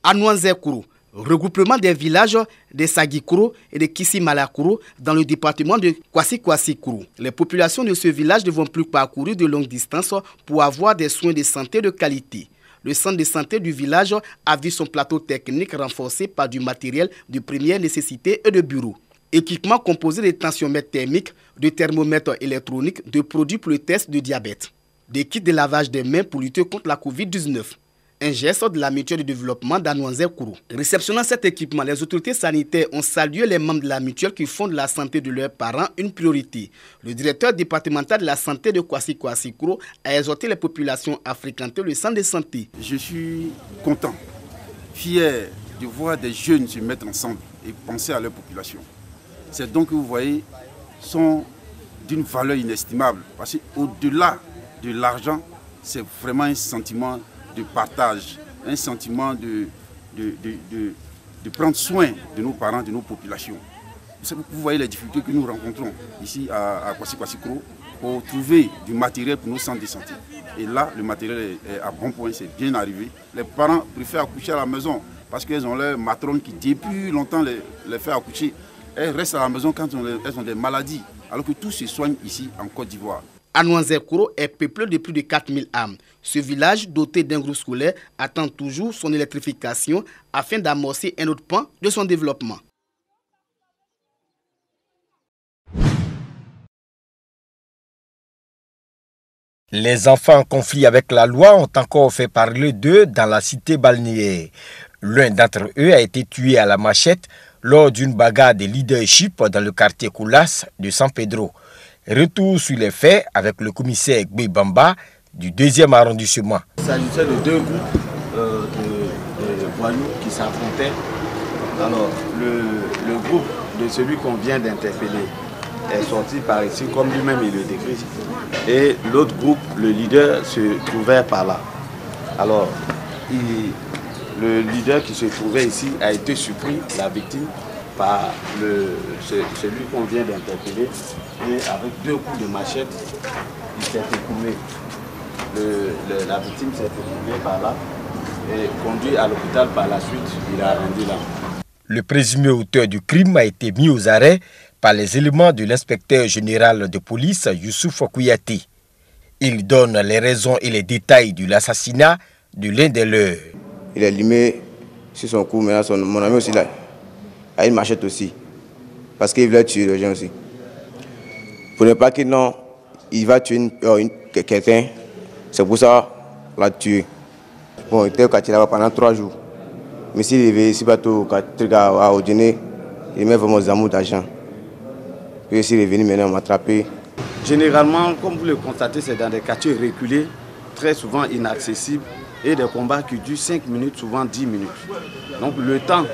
À Nouanzé-Kourou, regroupement des villages de Sagui-Kourou et de Kissi-Mala-Kourou dans le département de Kwasi-Kwasi-Kourou. Les populations de ce village ne vont plus parcourir de longues distances pour avoir des soins de santé de qualité. Le centre de santé du village a vu son plateau technique renforcé par du matériel de première nécessité et de bureaux. Équipement composé de tensiomètres thermiques, de thermomètres électroniques, de produits pour le test de diabète, des kits de lavage des mains pour lutter contre la Covid-19. Un geste de la mutuelle de développement d'Anouanzé-Kourou. Réceptionnant cet équipement, les autorités sanitaires ont salué les membres de la mutuelle qui font de la santé de leurs parents une priorité. Le directeur départemental de la santé de Kwasi-Kwasi-Kourou a exhorté les populations à fréquenter le centre de santé. Je suis content, fier de voir des jeunes se mettre ensemble et penser à leur population. Ces dons que vous voyez sont d'une valeur inestimable parce qu'au-delà de l'argent, c'est vraiment un sentiment de partage, un sentiment de prendre soin de nos parents, de nos populations. Vous voyez les difficultés que nous rencontrons ici à Kwasi-Kwasi-Kourou pour trouver du matériel pour nos centres de santé. Et là, le matériel est à bon point, c'est bien arrivé. Les parents préfèrent accoucher à la maison parce qu'elles ont leur matrone qui depuis longtemps les fait accoucher. Elles restent à la maison quand elles ont des maladies, alors que tout se soigne ici en Côte d'Ivoire. Anouanzé-Kourou est peuplé de plus de 4000 âmes. Ce village, doté d'un groupe scolaire, attend toujours son électrification afin d'amorcer un autre pan de son développement. Les enfants en conflit avec la loi ont encore fait parler d'eux dans la cité balnéaire. L'un d'entre eux a été tué à la machette lors d'une bagarre de leadership dans le quartier Koulas de San Pedro. Retour sur les faits avec le commissaire Gbé Bamba du 2e arrondissement. Il s'agissait de deux groupes de voyous qui s'affrontaient. Alors, le groupe de celui qu'on vient d'interpeller est sorti par ici, comme lui-même il le décrit. Et l'autre groupe, le leader, se trouvait par là. Alors, le leader qui se trouvait ici a été surpris, la victime, par celui qu'on vient d'interpeller. Et avec deux coups de machette, il s'est écoulé. La victime s'est écoulée par là et conduit à l'hôpital par la suite, il a rendu là. Le présumé auteur du crime a été mis aux arrêts par les éléments de l'inspecteur général de police Youssouf Kouyaté. Il donne les raisons et les détails de l'assassinat de l'un des leurs. Il est limé sur son cou, mais mon ami aussi là, a une machette aussi, parce qu'il voulait tuer les gens aussi. Pour ne pas qu'il il va tuer quelqu'un, c'est pour ça qu'il l'a tué. Bon, il était au quartier là pendant 3 jours. Mais s'il est venu ici, au dîner, il met vraiment des amours d'argent. Puis s'il est venu maintenant m'attraper. Généralement, comme vous le constatez, c'est dans des quartiers reculés, très souvent inaccessibles, et des combats qui durent 5 minutes, souvent 10 minutes. Donc le temps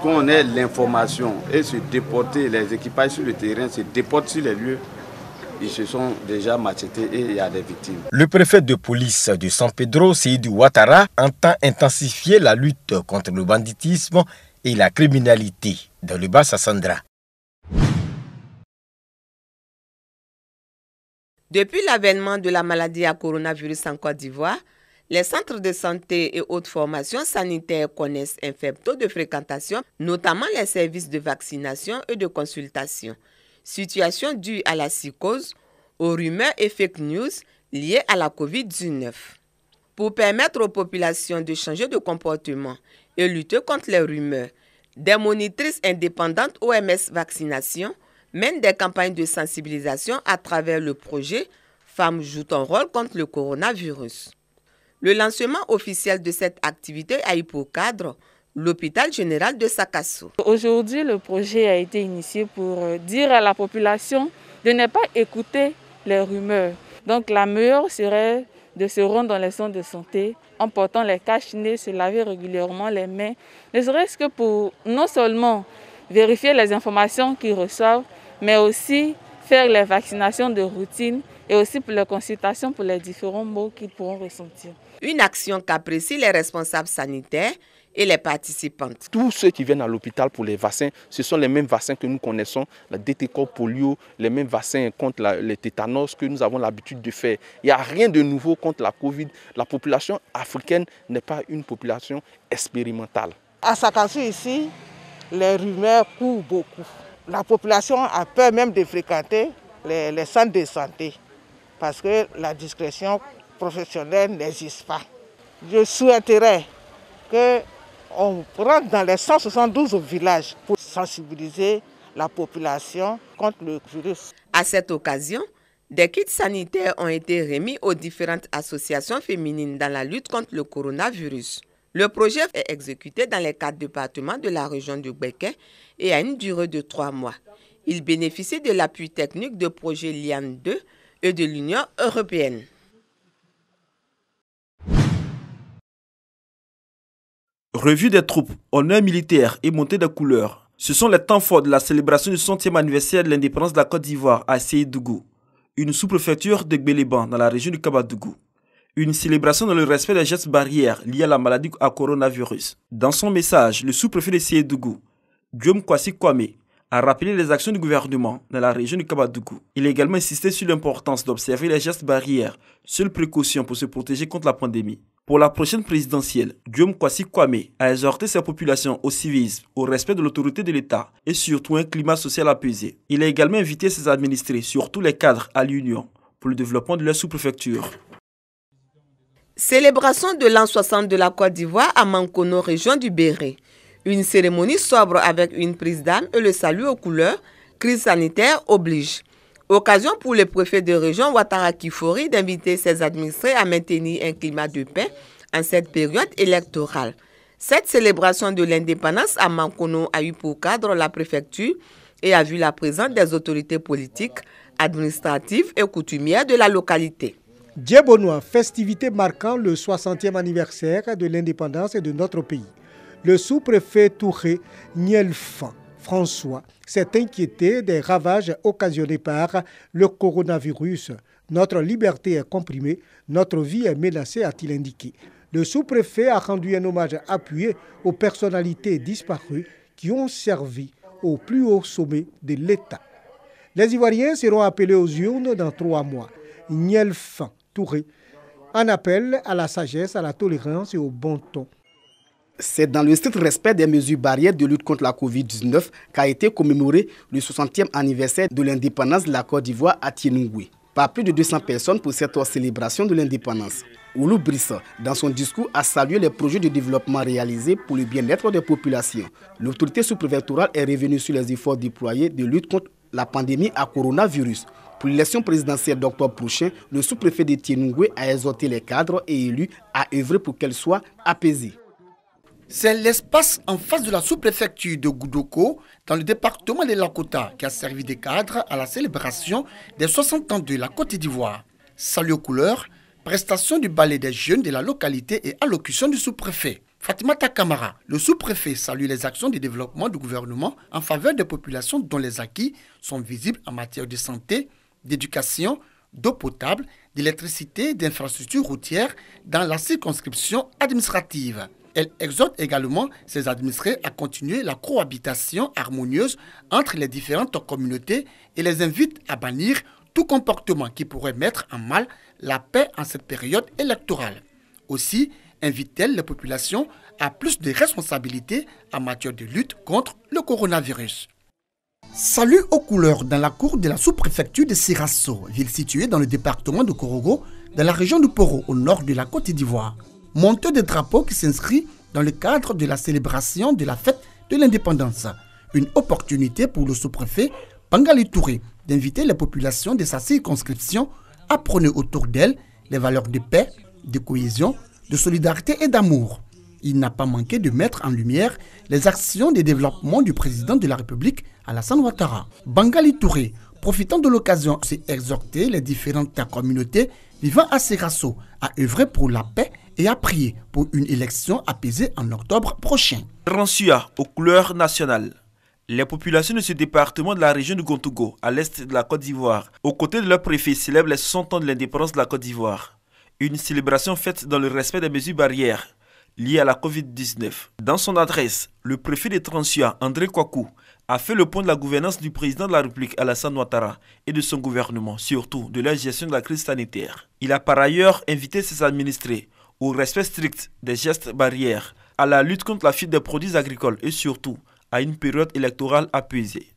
qu'on ait l'information et se déporter, les équipages sur le terrain se déportent sur les lieux, ils se sont déjà machetés et il y a des victimes. Le préfet de police de San Pedro, Seydou Ouattara, entend intensifier la lutte contre le banditisme et la criminalité dans le Bas-Sassandra. Depuis l'avènement de la maladie à coronavirus en Côte d'Ivoire, les centres de santé et haute formation sanitaire connaissent un faible taux de fréquentation, notamment les services de vaccination et de consultation. Situation due à la psychose, aux rumeurs et fake news liées à la Covid-19. Pour permettre aux populations de changer de comportement et lutter contre les rumeurs, des monitrices indépendantes OMS Vaccination mènent des campagnes de sensibilisation à travers le projet Femmes jouent un rôle contre le coronavirus. Le lancement officiel de cette activité a eu pour cadre l'hôpital général de Sakasso. Aujourd'hui, le projet a été initié pour dire à la population de ne pas écouter les rumeurs. Donc la meilleure serait de se rendre dans les centres de santé en portant les cache-nez, se laver régulièrement les mains, ne serait-ce que pour non seulement vérifier les informations qu'ils reçoivent, mais aussi faire les vaccinations de routine et aussi pour les consultations pour les différents maux qu'ils pourront ressentir. Une action qu'apprécient les responsables sanitaires et les participantes. Tous ceux qui viennent à l'hôpital pour les vaccins, ce sont les mêmes vaccins que nous connaissons, la DT-Corps polio, les mêmes vaccins contre les tétanos que nous avons l'habitude de faire. Il n'y a rien de nouveau contre la Covid. La population africaine n'est pas une population expérimentale. À Sakassou ici, les rumeurs courent beaucoup. La population a peur même de fréquenter les centres de santé parce que la discrétion professionnelle n'existe pas. Je souhaiterais qu'on rentre dans les 172 villages pour sensibiliser la population contre le virus. À cette occasion, des kits sanitaires ont été remis aux différentes associations féminines dans la lutte contre le coronavirus. Le projet est exécuté dans les 4 départements de la région du Béquet et a une durée de 3 mois. Il bénéficie de l'appui technique de projet Liane 2 et de l'Union européenne. Revue des troupes, honneur militaire et montée des couleurs. Ce sont les temps forts de la célébration du 100e anniversaire de l'indépendance de la Côte d'Ivoire à Séyédougou, une sous-préfecture de Gbéléban dans la région du Kabadougou. Une célébration dans le respect des gestes barrières liés à la maladie à coronavirus. Dans son message, le sous-préfet de Séyédougou, Guillaume Kwasi Kwame, a rappelé les actions du gouvernement dans la région du Kabadougou. Il a également insisté sur l'importance d'observer les gestes barrières, seule précaution pour se protéger contre la pandémie. Pour la prochaine présidentielle, Guillaume Kwasi Kwame a exhorté sa population au civisme, au respect de l'autorité de l'État et surtout un climat social apaisé. Il a également invité ses administrés, surtout les cadres, à l'union pour le développement de leur sous-préfecture. Célébration de l'an 60 de la Côte d'Ivoire à Mankono, région du Béret. Une cérémonie sobre avec une prise d'armes et le salut aux couleurs, crise sanitaire oblige. Occasion pour le préfet de région Ouattara Kifori d'inviter ses administrés à maintenir un climat de paix en cette période électorale. Cette célébration de l'indépendance à Mankono a eu pour cadre la préfecture et a vu la présence des autorités politiques, administratives et coutumières de la localité. Djebonois, festivité marquant le 60e anniversaire de l'indépendance de notre pays. Le sous-préfet Touré Nielfan François s'est inquiété des ravages occasionnés par le coronavirus. Notre liberté est comprimée, notre vie est menacée, a-t-il indiqué. Le sous-préfet a rendu un hommage appuyé aux personnalités disparues qui ont servi au plus haut sommet de l'État. Les Ivoiriens seront appelés aux urnes dans 3 mois. Nielfan Touré en appelle à la sagesse, à la tolérance et au bon ton. C'est dans le strict respect des mesures barrières de lutte contre la Covid-19 qu'a été commémoré le 60e anniversaire de l'indépendance de la Côte d'Ivoire à Tienougoui, par plus de 200 personnes pour cette célébration de l'indépendance. Oulou Brissa, dans son discours, a salué les projets de développement réalisés pour le bien-être des populations. L'autorité sous-préfectorale est revenue sur les efforts déployés de lutte contre la pandémie à coronavirus. Pour l'élection présidentielle d'octobre prochain, le sous-préfet de Tienougoui a exhorté les cadres et élus à œuvrer pour qu'elle soit apaisée. C'est l'espace en face de la sous-préfecture de Goudoko, dans le département de Lakota, qui a servi de cadre à la célébration des 60 ans de la Côte d'Ivoire. Salut aux couleurs, prestation du ballet des jeunes de la localité et allocution du sous-préfet. Fatimata Kamara, le sous-préfet salue les actions de développement du gouvernement en faveur des populations dont les acquis sont visibles en matière de santé, d'éducation, d'eau potable, d'électricité et d'infrastructures routières dans la circonscription administrative. Elle exhorte également ses administrés à continuer la cohabitation harmonieuse entre les différentes communautés et les invite à bannir tout comportement qui pourrait mettre en mal la paix en cette période électorale. Aussi invite-t-elle les populations à plus de responsabilités en matière de lutte contre le coronavirus. Salut aux couleurs dans la cour de la sous-préfecture de Sirasso, ville située dans le département de Korogo, dans la région du Poro, au nord de la Côte d'Ivoire. Montée de drapeaux qui s'inscrit dans le cadre de la célébration de la fête de l'indépendance. Une opportunité pour le sous-préfet Bangali Touré d'inviter les populations de sa circonscription à prôner autour d'elle les valeurs de paix, de cohésion, de solidarité et d'amour. Il n'a pas manqué de mettre en lumière les actions de développement du président de la République, Alassane Ouattara. Bangali Touré, profitant de l'occasion, s'est exhorté les différentes communautés vivant à Serasso à œuvrer pour la paix et à prier pour une élection apaisée en octobre prochain. Ransua aux couleurs nationales. Les populations de ce département de la région de Gontougo, à l'est de la Côte d'Ivoire, aux côtés de leur préfet, célèbrent les 60 ans de l'indépendance de la Côte d'Ivoire. Une célébration faite dans le respect des mesures barrières liées à la Covid-19. Dans son adresse, le préfet de Transia, André Kwaku, a fait le point de la gouvernance du président de la République Alassane Ouattara et de son gouvernement, surtout de la gestion de la crise sanitaire. Il a par ailleurs invité ses administrés au respect strict des gestes barrières, à la lutte contre la fuite des produits agricoles et surtout à une période électorale apaisée.